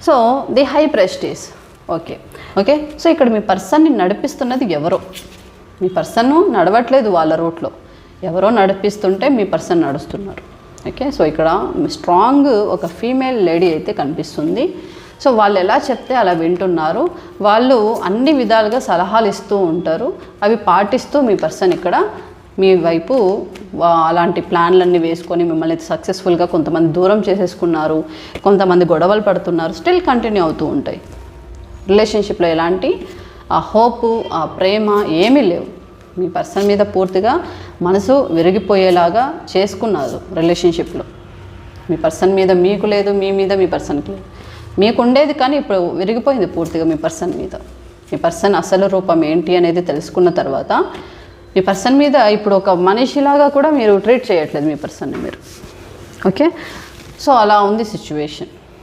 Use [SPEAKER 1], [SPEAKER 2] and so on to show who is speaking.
[SPEAKER 1] So the high prestige. Okay okay. So ఇక్కడ మీ పర్సన్ని నడిపిస్తున్నది ఎవరో, మీ పర్సన్ నడవట్లేదు వాళ్ళ రూట్లో, ఎవరో నడిపిస్తుంటే మీ పర్సన్ నడుస్తున్నారు. ఓకే. సో ఇక్కడ స్ట్రాంగ్ ఒక ఫీమేల్ లేడీ అయితే కనిపిస్తుంది. సో వాళ్ళు ఎలా చెప్తే అలా వింటున్నారు, వాళ్ళు అన్ని విధాలుగా సలహాలు ఇస్తూ ఉంటారు, అవి పాటిస్తూ మీ పర్సన్ ఇక్కడ మీ వైపు అలాంటి ప్లాన్లన్నీ వేసుకొని మిమ్మల్ని సక్సెస్ఫుల్గా కొంతమంది దూరం చేసేసుకున్నారు, కొంతమంది గొడవలు పడుతున్నారు, స్టిల్ కంటిన్యూ అవుతూ ఉంటాయి. రిలేషన్షిప్లో ఎలాంటి ఆ హోపు ఆ ప్రేమ ఏమీ లేవు. మీ పర్సన్ మీద పూర్తిగా మనసు విరిగిపోయేలాగా చేసుకున్నారు రిలేషన్షిప్లో. మీ పర్సన్ మీద మీకు లేదు, మీ మీద మీ పర్సన్కి లేదు. మీకు ఉండేది కానీ ఇప్పుడు విరిగిపోయింది పూర్తిగా మీ పర్సన్ మీద. మీ పర్సన్ అసలు రూపం ఏంటి అనేది తెలుసుకున్న తర్వాత మీ పర్సన్ మీద ఇప్పుడు ఒక మనిషిలాగా కూడా మీరు ట్రీట్ చేయట్లేదు మీ పర్సన్ని మీరు. ఓకే. సో అలా ఉంది సిచ్యువేషన్.